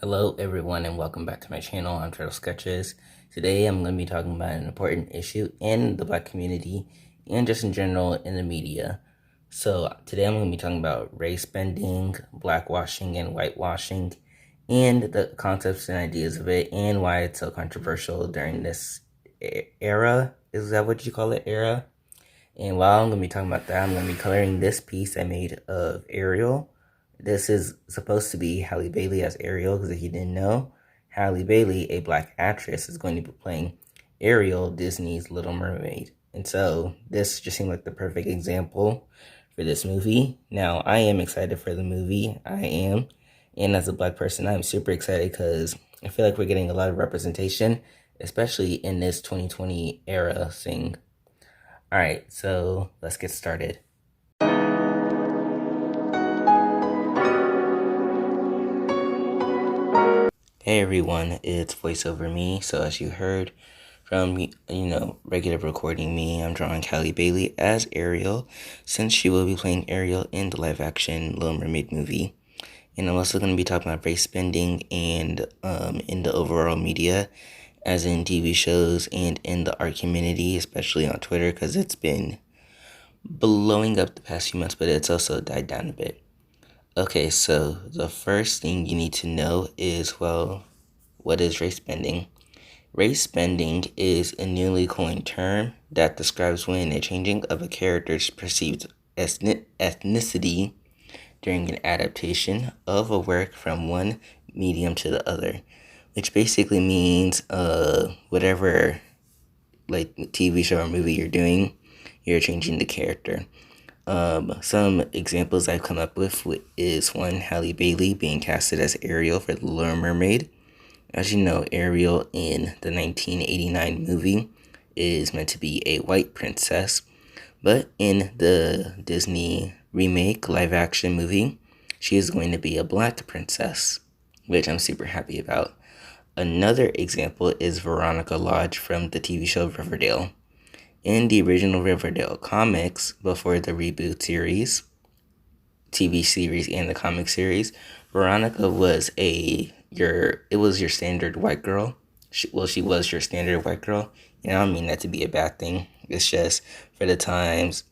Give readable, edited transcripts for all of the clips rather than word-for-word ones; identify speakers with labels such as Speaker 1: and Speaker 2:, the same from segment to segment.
Speaker 1: Hello everyone and welcome back to my channel. I'm Turtle Sketches. Today I'm going to be talking about an important issue in the Black community and just in general in the media. So today I'm going to be talking about race bending, blackwashing, and whitewashing, and the concepts and ideas of it, and why it's so controversial during this era. Is that what you call it, era? And while I'm going to be talking about that, I'm going to be coloring this piece I made of Ariel. This is supposed to be Halle Bailey as Ariel, because if you didn't know, Halle Bailey, a Black actress, is going to be playing Ariel, Disney's Little Mermaid. And so this just seemed like the perfect example for this movie. Now, I am excited for the movie. I am. And as a Black person, I'm super excited because I feel like we're getting a lot of representation, especially in this 2020 era thing. Alright, so let's get started. Hey everyone, it's voiceover me. So as you heard from regular recording me, I'm drawing Halle Bailey as Ariel, since she will be playing Ariel in the live action Little Mermaid movie. And I'm also going to be talking about race bending and in the overall media, as in TV shows and in the art community, especially on Twitter, because it's been blowing up the past few months, but it's also died down a bit. Okay, so the first thing you need to know is, well, what is race bending? Race bending is a newly coined term that describes when a changing of a character's perceived ethnicity during an adaptation of a work from one medium to the other, which basically means whatever like TV show or movie you're doing, you're changing the character. Some examples I've come up with is one, Halle Bailey being casted as Ariel for The Little Mermaid. As you know, Ariel in the 1989 movie is meant to be a white princess, but in the Disney remake live action movie, she is going to be a Black princess, which I'm super happy about. Another example is Veronica Lodge from the TV show Riverdale. In the original Riverdale comics, before the reboot series, TV series, and the comic series, Veronica was your standard white girl. She was your standard white girl. And I don't mean that to be a bad thing. It's just for the times,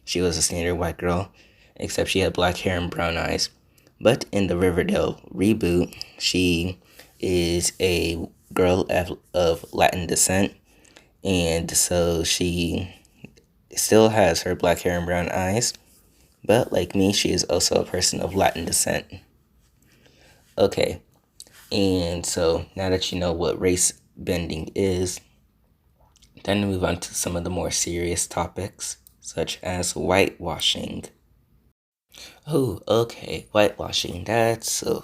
Speaker 1: she was a standard white girl, except she had black hair and brown eyes. But in the Riverdale reboot, she is a girl of Latin descent. And so she still has her black hair and brown eyes, but like me, she is also a person of Latin descent. Okay, and so now that you know what race bending is, time to move on to some of the more serious topics, such as whitewashing. Oh, okay, whitewashing, that's a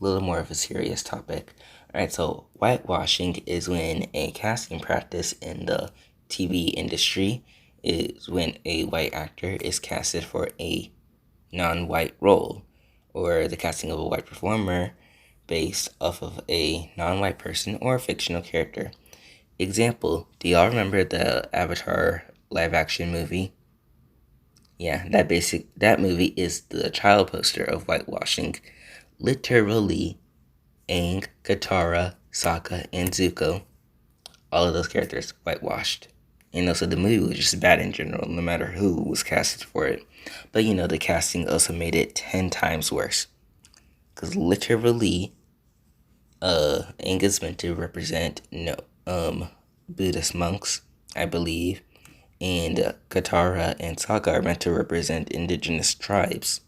Speaker 1: little more of a serious topic. Alright, so whitewashing is when a casting practice in the TV industry is when a white actor is casted for a non-white role, or the casting of a white performer based off of a non-white person or a fictional character. Example, do y'all remember the Avatar live action movie? Yeah, that movie is the child poster of whitewashing. Literally, Aang, Katara, Sokka, and Zuko, all of those characters whitewashed. And also the movie was just bad in general, no matter who was casted for it. But the casting also made it 10 times worse. Because literally, Aang is meant to represent, Buddhist monks, I believe. And Katara and Sokka are meant to represent indigenous tribes.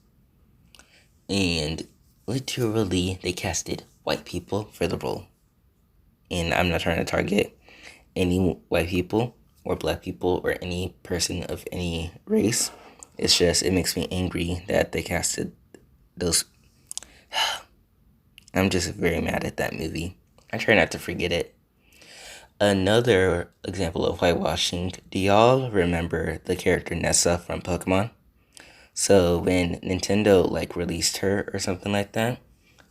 Speaker 1: And literally, they casted white people for the role. And I'm not trying to target any white people or black people or any person of any race. It's just, it makes me angry that they casted those. I'm just very mad at that movie. I try not to forget it. Another example of whitewashing, do y'all remember the character Nessa from Pokemon? So when Nintendo released her or something like that,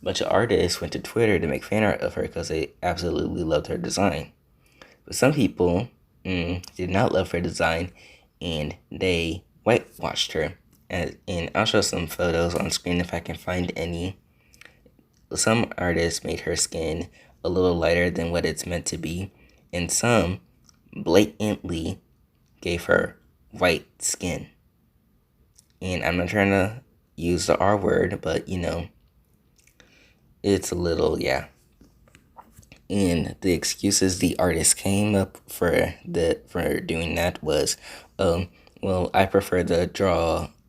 Speaker 1: a bunch of artists went to Twitter to make fan art of her because they absolutely loved her design. But some people did not love her design, and they whitewashed her. And I'll show some photos on screen if I can find any. some artists made her skin a little lighter than what it's meant to be, and some blatantly gave her white skin. And I'm not trying to use the R word, but it's a little, yeah. And the excuses the artist came up for doing that was, well, I prefer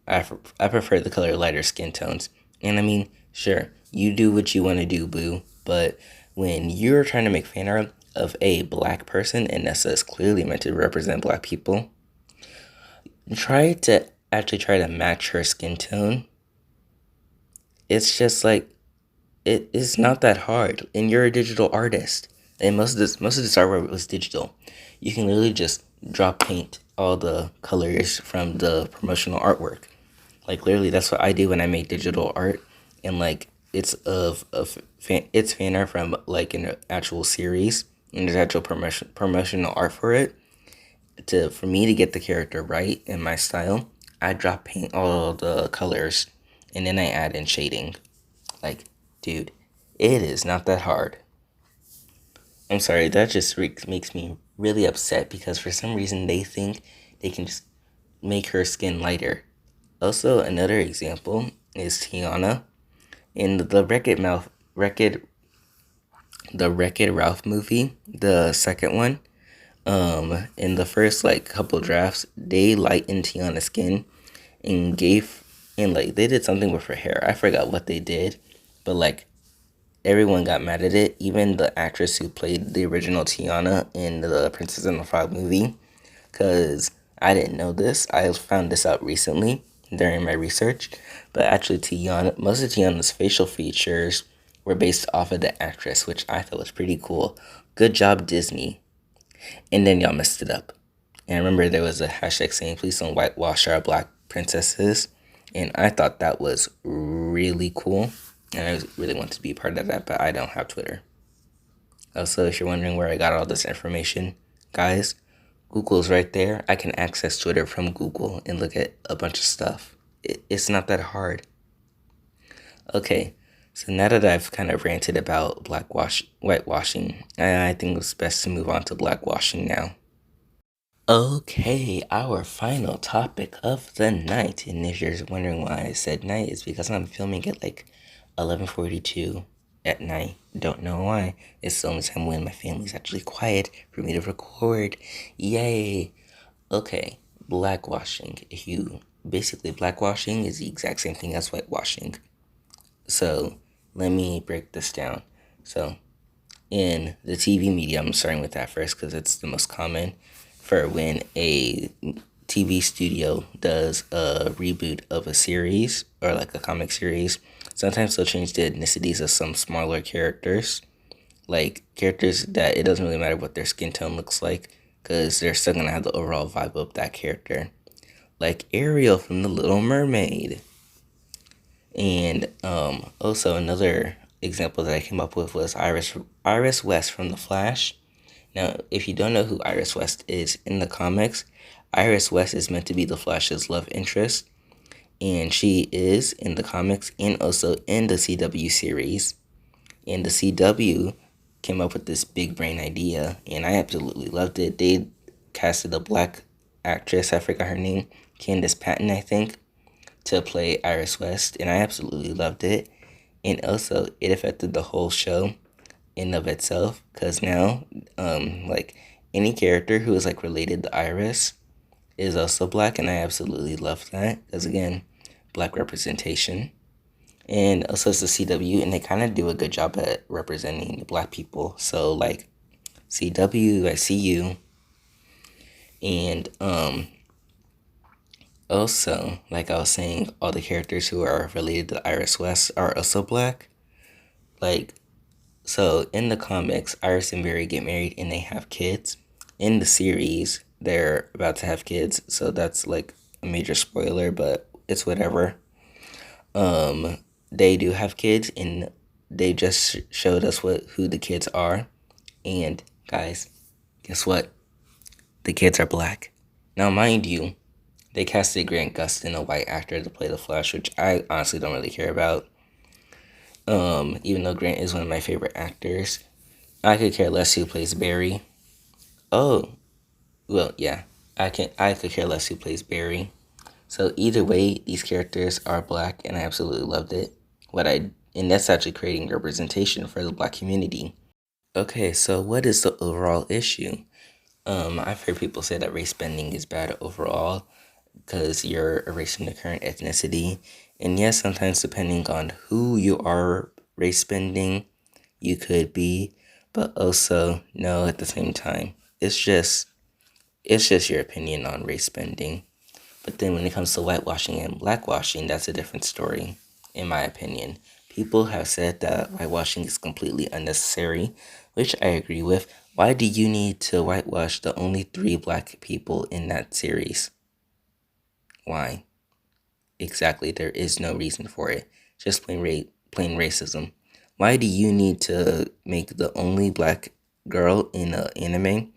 Speaker 1: I prefer the color lighter skin tones. And I mean, sure, you do what you want to do, boo. But when you're trying to make fan art of a black person, and that's clearly meant to represent black people, try to match her skin tone. It's just like it's not that hard, and you're a digital artist, and most of this artwork was digital. You can literally just drop paint all the colors from the promotional artwork. Like literally, that's what I do when I make digital art, and like it's fan art from like an actual series, and there's actual promotional art for it. For me to get the character right in my style, I drop paint all the colors, and then I add in shading. Like, dude, it is not that hard. I'm sorry, that just makes me really upset because for some reason they think they can just make her skin lighter. Also, another example is Tiana in the Wreck-It Ralph movie, the second one. In the first like couple drafts, they lightened Tiana's skin and like they did something with her hair. I forgot what they did, but like everyone got mad at it. Even the actress who played the original Tiana in the Princess and the Frog movie, because I didn't know this. I found this out recently during my research. But actually, most of Tiana's facial features were based off of the actress, which I thought was pretty cool. Good job, Disney. And then y'all messed it up. And I remember there was a hashtag saying, please don't whitewash our black princesses. And I thought that was really cool. And I really want to be part of that, but I don't have Twitter. Also, if you're wondering where I got all this information, guys, Google's right there. I can access Twitter from Google and look at a bunch of stuff. It's not that hard. Okay, so now that I've kind of ranted about whitewashing, I think it's best to move on to blackwashing now. Okay, our final topic of the night, and if you're wondering why I said night, it's because I'm filming at like 11:42 at night. Don't know why. It's the only time when my family's actually quiet for me to record. Yay! Okay, blackwashing. Blackwashing is the exact same thing as whitewashing. So let me break this down. So in the TV media, I'm starting with that first because it's the most common. For when a TV studio does a reboot of a series or like a comic series, sometimes they'll change the ethnicities of some smaller characters, like characters that it doesn't really matter what their skin tone looks like because they're still gonna have the overall vibe of that character, like Ariel from The Little Mermaid. And also another example that I came up with was Iris West from The Flash. Now, if you don't know who Iris West is in the comics, Iris West is meant to be the Flash's love interest, and she is in the comics and also in the CW series. And the CW came up with this big brain idea, and I absolutely loved it. They casted a black actress, I forgot her name, Candace Patton, I think, to play Iris West, and I absolutely loved it. And also, it affected the whole show in of itself, because now like any character who is like related to Iris is also black, and I absolutely love that because again, black representation. And also it's the CW, and they kind of do a good job at representing black people. So like CW, I see you. And also, like I was saying, all the characters who are related to Iris West are also black. Like, so in the comics, Iris and Barry get married and they have kids. In the series, they're about to have kids, so that's like a major spoiler, but it's whatever. They do have kids, and they just showed us who the kids are. And guys, guess what? The kids are black. Now, mind you, they casted Grant Gustin, a white actor, to play the Flash, which I honestly don't really care about. Even though Grant is one of my favorite actors, I could care less who plays Barry. Oh, well, yeah, I could care less who plays Barry. So either way, these characters are black, and I absolutely loved it. And that's actually creating representation for the black community. Okay, so what is the overall issue? I've heard people say that race bending is bad overall because you're erasing the current ethnicity. And yes, sometimes depending on who you are race bending, you could be, but also no at the same time. It's just your opinion on race bending. But then when it comes to whitewashing and blackwashing, that's a different story, in my opinion. People have said that whitewashing is completely unnecessary, which I agree with. Why do you need to whitewash the only three black people in that series? Why? Exactly, there is no reason for it. Just plain racism. Why do you need to make the only black girl in an anime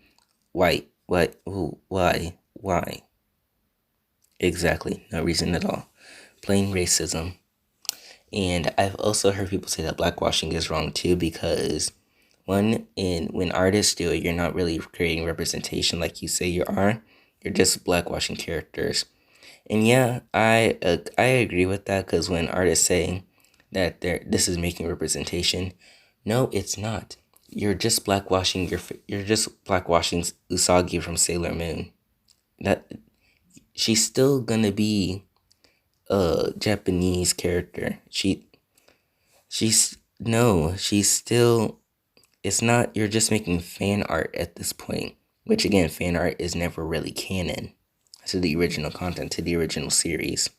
Speaker 1: white? What? Who? Why? Why? Exactly, no reason at all. Plain racism. And I've also heard people say that blackwashing is wrong too because when artists do it, you're not really creating representation like you say you are. You're just blackwashing characters. And yeah, I agree with that because when artists say that this is making representation, no, it's not. You're just blackwashing Usagi from Sailor Moon. That she's still gonna be a Japanese character. She's no, she's still it's not you're just making fan art at this point, which again, fan art is never really canon to the original content, to the original series.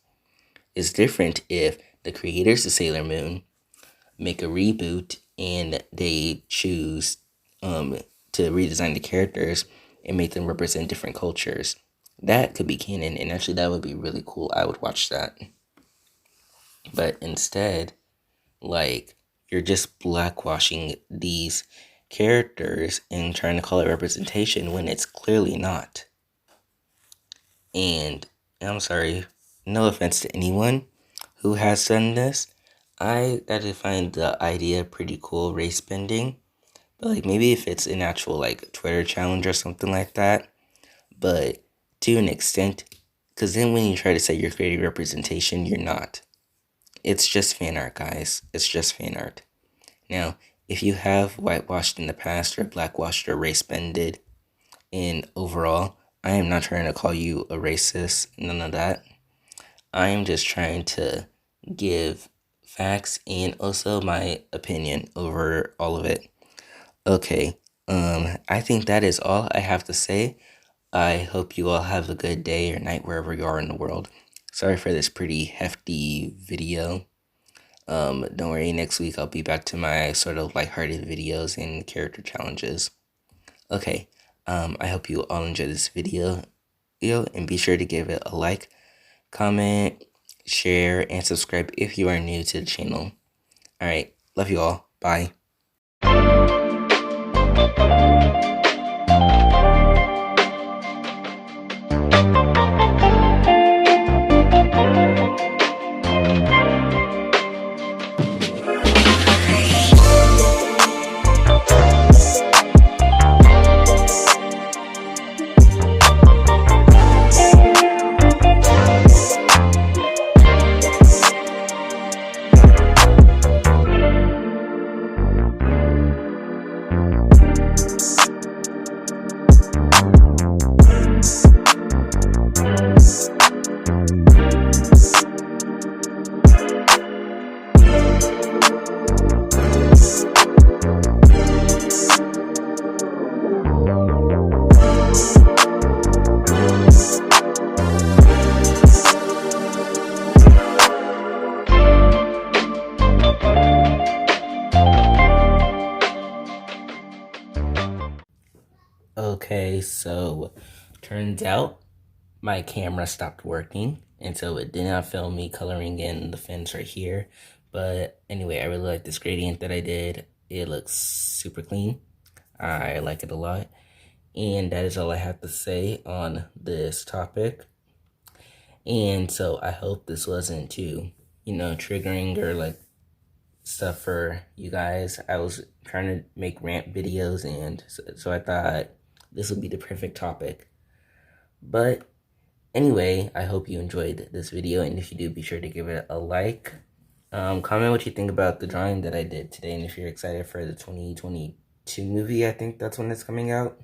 Speaker 1: It's different if the creators of Sailor Moon make a reboot and they choose to redesign the characters and make them represent different cultures. That could be canon, and actually that would be really cool. I would watch that. But instead, like, you're just blackwashing these characters and trying to call it representation when it's clearly not. And I'm sorry, no offense to anyone who has done this. I actually find the idea pretty cool, race bending. But like maybe if it's an actual like Twitter challenge or something like that. But to an extent, because then when you try to say you're creating representation, you're not. It's just fan art, guys. It's just fan art. Now, if you have whitewashed in the past or blackwashed or race bended in overall, I am not trying to call you a racist, none of that. I am just trying to give facts and also my opinion over all of it. Okay, I think that is all I have to say. I hope you all have a good day or night wherever you are in the world. Sorry for this pretty hefty video. Don't worry, next week I'll be back to my sort of lighthearted videos and character challenges. Okay, I hope you all enjoy this video, and be sure to give it a like, comment, share, and subscribe if you are new to the channel. Alright, love you all. Bye. Okay, so turns out my camera stopped working, and so it did not film me coloring in the fence right here. But anyway, I really like this gradient that I did. It looks super clean. I like it a lot. And that is all I have to say on this topic. And so I hope this wasn't too, triggering or like stuff for you guys. I was trying to make rant videos, and so I thought this would be the perfect topic. But anyway, I hope you enjoyed this video, and if you do, be sure to give it a like. Comment what you think about the drawing that I did today, and if you're excited for the 2022 movie, I think that's when it's coming out.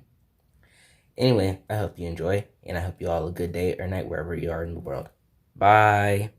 Speaker 1: Anyway, I hope you enjoy, and I hope you all a good day or night wherever you are in the world. Bye!